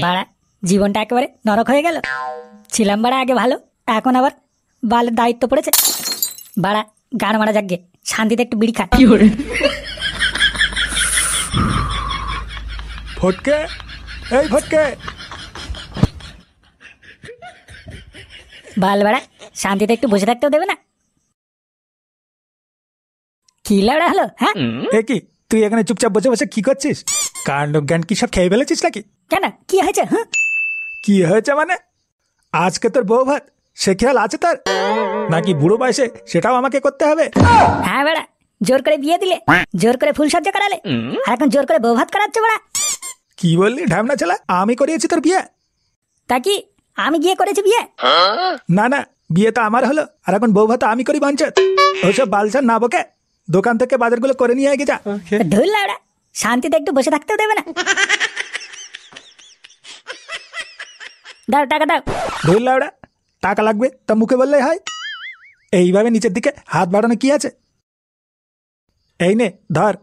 বাড়া জীবনটা একেবারে নরক হয়ে গেল। ছিলাম বাড়া আগে ভালো, এখন আবার বালের দায়িত্ব পড়েছে। বাড়া গান মারা যাক গে, শান্তিতে একটু বিড়ি খা। ফটকে, এই ফটকে, বাল বাড়া শান্তিতে একটু বসে থাকতেও দেবে না। কি লাউড়া হলো? হ্যাঁ এ কি তুই এখানে চুপচাপ বসে বসে কি করছিস? কাণ্ড জ্ঞান কি সব খেয়ে ফেলেছিস নাকি? কেন কি হয়েছে? হ্যাঁ কি হয়েছে মানে? আজকে তোর বউ ভাত সে খেয়াল আছে তোর নাকি? বুড়ো বয়সে সেটাও আমাকে করতে হবে? হ্যাঁ বেড়া, জোর করে বিয়ে দিলে, জোর করে ফুলসজ্জা করালে, আর এখন জোর করে বউ ভাত করাচ্ছে বেড়া। কি বললি ঢ্যামনা ছেলে? আমি করিয়েছি তোর বিয়ে? তা কি আমি গিয়ে করেছি বিয়ে? না না, বিয়ে তো আমার হলো, আর এখন বউ ভাত আমি করি বাঞ্চত। ওইসব বালছান না বকে দোকান থেকে বাজারগুলো করে নিয়ে আগে যা। ধুর লাউড়া, শান্তিতে একটু বসে থাকতেও দেবে না। দাও টাকা দাও। ধুর লাউড়া, টাকা লাগবে তা মুখে বললেই হয়? এইভাবে নিচের দিকে হাত বাড়ানো কি আছে? এই নে ধর।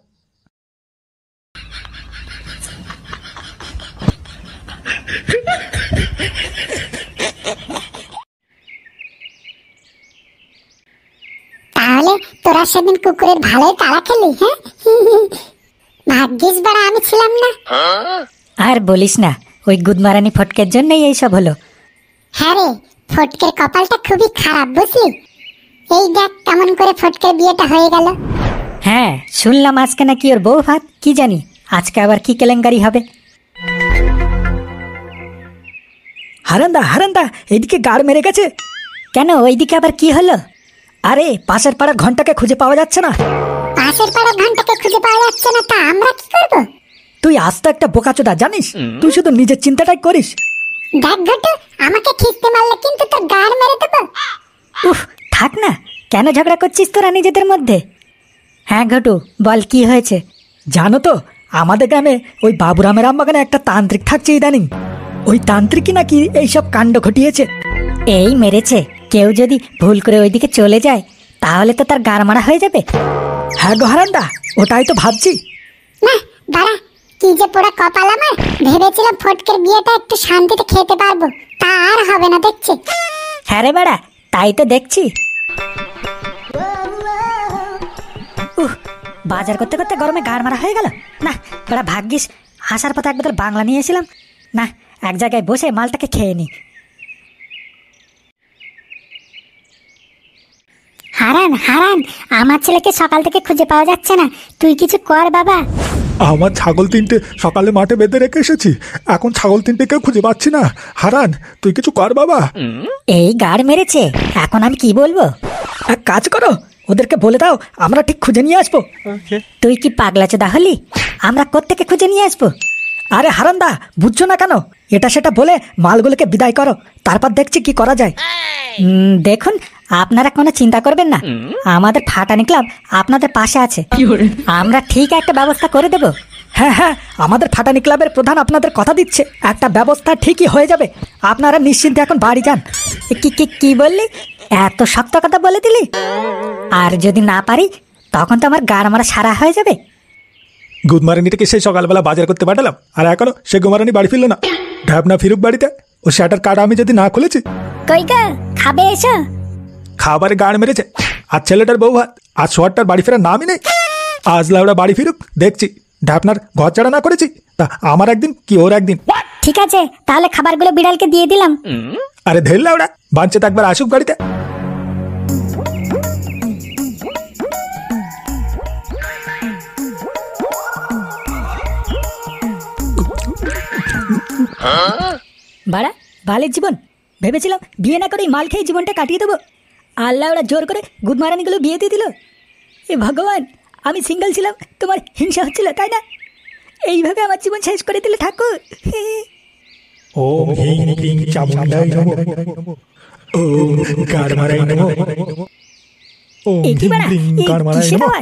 তাহলে তোরা সেদিন কুকুরের ভালোই তাড়া খেলি? হ্যাঁ ভাগ্যিস বাড়া আমি ছিলাম না। আর বলিস না, ওই গুদমারানি ফটকের জন্যই এইসব হলো। হ্যাঁ রে, ফটকের কপালটা খুবই খারাপ বুঝলি। এই দেখ কেমন করে ফটকের বিয়েটা হয়ে গেল। হ্যাঁ শুনলাম আজকে নাকি ওর বউ ভাত, কি জানি আজকে আবার কি কেলেঙ্কারি হবে। হারান্দা হারান্দা, এইদিকে গাড় মেরে গেছে। কেন ওইদিকে আবার কি হলো? আরে পাশের পাড়ার ঘন্টাকে খুঁজে পাওয়া যাচ্ছে না। পাশের পাড়ার ঘন্টাকে খুঁজে পাওয়া যাচ্ছে না, তা আমরা কি করব? তুই আস্ত একটা বোকাচোদা জানিস, তুই শুধু নিজের চিন্তাটাই করিস। দেখ ঘটু, আমাকে খিস্তে মারলে কিন্তু তোর গাড় মেরে দেবো। উফ থাক না, কেন ঝগড়া করছিস তোরা নিজেদের মধ্যে? হ্যাঁ ঘটু বল কি হয়েছে? জানো তো আমাদের গ্রামে ওই বাবুরামের আমবাগানে একটা তান্ত্রিক থাকছে ইদানিং। ওই তান্ত্রিকই নাকি এইসব কাণ্ড ঘটিয়েছে। এই মেরেছে, কেউ যদি ভুল করে ওইদিকে চলে যায় তাহলে তো তার গাড় মারা হয়ে যাবে। হ্যাঁ গো হারান্দা, ওটাই তো ভাবছি। না দাঁড়া, কি যে পোড়া কপাল আমার। ভেবেছিলাম ফটকের বিয়েটা একটু শান্তিতে খেতে পারবো, তা আর হবে না দেখছি। হ্যাঁ রে বেড়া, তাই তো দেখছি। বাজার করতে করতে গরমে গাড় মারা হয়ে গেল। না বেড়া, ভাগ্যিস আসার পথে এক বোতল বাংলা নিয়ে এসেছিলাম। না, এক জায়গায় বসে মালটাকে খেয়ে নি। হারান হারান, আমার ছেলেকে সকাল থেকে খুঁজে পাওয়া যাচ্ছে না, তুই কিছু কর বাবা। আমার ছাগল তিনটে সকালে মাঠে বেঁধে রেখে এসেছি, এখন ছাগল তিনটে কেউ খুঁজে পাচ্ছি না। হারান তুই কিছু কর বাবা। এই গাড় মেরেছে, এখন আমি কি বলবো? এক কাজ করো, ওদেরকে বলে দাও আমরা ঠিক খুঁজে নিয়ে আসবো। তুই কি পাগলা চোদা হলি? আমরা কোত্থেকে খুঁজে নিয়ে আসবো? আরে হারান্দা, বুঝছো না কেন? এটা সেটা বলে মালগুলোকে বিদায় করো, তারপর দেখছি কি করা যায়। দেখুন আপনারা কোনো চিন্তা করবেন না, আমাদের ফাটানি ক্লাব আপনাদের পাশে আছে, আমরা ঠিক একটা ব্যবস্থা করে দেব। হ্যাঁ হ্যাঁ, আমাদের ফাটানি ক্লাবের প্রধান আপনাদের কথা দিচ্ছে, একটা ব্যবস্থা ঠিকই হয়ে যাবে। আপনারা নিশ্চিন্তে এখন বাড়ি যান। কি কি কি বললি? এত শক্ত কথা বলে দিলি? আর যদি না পারি তখন তো আমার গাড় মারা সারা হয়ে যাবে। গুদমারানিটাকে সেই সকালবেলা বাজার করতে পাঠালাম, আর এখনো সে গুমারানি বাড়ি ফিরলো না। ঢ্যাপনা ফিরুক বাড়িতে, ও শাটার কাটা আমি যদি না খুলেছি। কই গা, খাবে এসো। খাবারে গাড় মেরেছে, আর ছেলেটার বউ ভাত, আর সোয়ারটার বাড়ি ফেরার নামই নেই। আজ লাউড়া বাড়ি ফিরুক, দেখছি। ঢ্যাপনার ঘর ছাড়া না করেছি তা আমার একদিন কি ওর একদিন। ঠিক আছে তাহলে খাবারগুলো বিড়ালকে দিয়ে দিলাম। আরে ধের লাউড়া, বাঞ্চে একবার আসুক বাড়িতে। বাড়া বালের জীবন, ভেবেছিলাম বিয়ে না করেই মাল খেয়ে জীবনটা কাটিয়ে দেবো। আল্লাহ ওরা জোর করে গুদমারানিগুলো বিয়ে দিয়ে দিল। এ ভগবান, আমি সিঙ্গেল ছিলাম, তোমার হিংসা হচ্ছিল তাই না? এইভাবে আমার জীবন শেষ করে দিলে ঠাকুর। ওম হিং ক্লিং চামুণ্ডায় নমঃ, ওম গাড়মারায় নমঃ, ওম হিং ক্লিং গাড়মারায় নমঃ,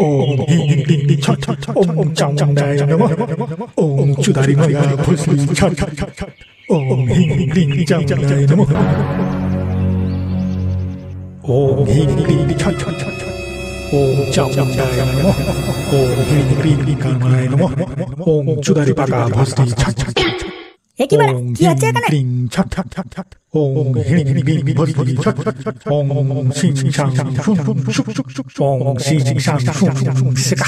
ওম হিং ক্লিং ছট ছট ওম চামুণ্ডায় নমঃ, ওম চুদারি মায়া ফুসলি ছট ছট ছট, ওম হিং ক্লিং চামুণ্ডায় নমঃ, ওম হিং ক্লিং ছট ছট ছট, ওম চামুণ্ডায় নমঃ, ওম হিং ক্লিং গাড়মারায় নমঃ, ওম চুদারি পাকা ফুসলি ছট ছট ছট। এ কি বাড়া কি হচ্ছে এখানে? ক্রিং ছট ছট ছট ছট ওম হিং ক্রিং ভরি ভরি ছট ছট ছট ওম সিং সাং শুং শুং শুক শুক শুক ওম সিং সাং শুং শুং শুং সিকা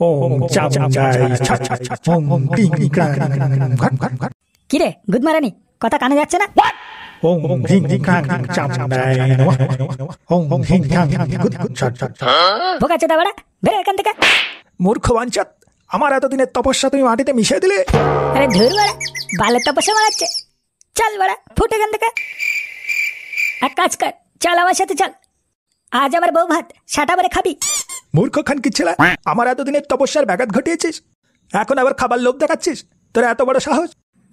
ওম চামুন্ডাই ছট ছট ছট ওম ক্রিং ক্রাং ঘট ঘট ঘট কি রে গুদমারানি কথা কানে যাচ্ছে না? ওম হিং ক্রাং চামুন্ডাই নমঃ ওম হিং ক্রাং গুড গুড ছট ছট বোকাচ্ছে দা বাড়া, বেরো এখান থেকে। মূর্খ বাঞ্চত, আমার এতদিনের তপস্যা তুমি মাটিতে মিশিয়ে দিলে। আরে ধুর বাড়া, বালের তপস্যা মারাচ্ছে। চল বাড়া ফুট এখান থেকে। এক কাজ কর, চল আমার সাথে চল। আজ আমার বউ ভাত সাটা বারে খাবি। মূর্খ খান কি ছেলে, আমার এতদিনের তপস্যার ব্যাঘাত ঘটিয়েছিস, এখন আবার খাবার লোভ দেখাচ্ছিস? তোর এত বড় সাহস?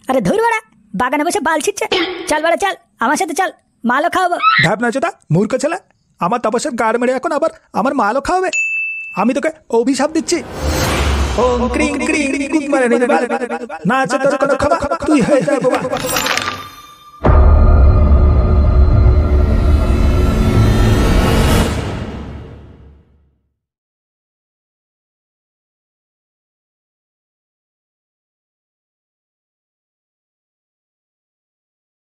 আরে ধুর বাড়া, বাগানে বসে বাল ছিটছে। চল বাড়া চল, আমার সাথে চল, মালও খাওয়াবো। ভাবনা চোদা মূর্খ ছেলে, আমার তপস্যার গাড় মেরে এখন আবার আমার মালও খাওয়াবে? আমি তোকে অভিশাপ দিচ্ছি। ওম ক্রিং ক্রিং গুদমারানি না আছে তোর কোনো খাবার, তুই হয়ে যা বাবা।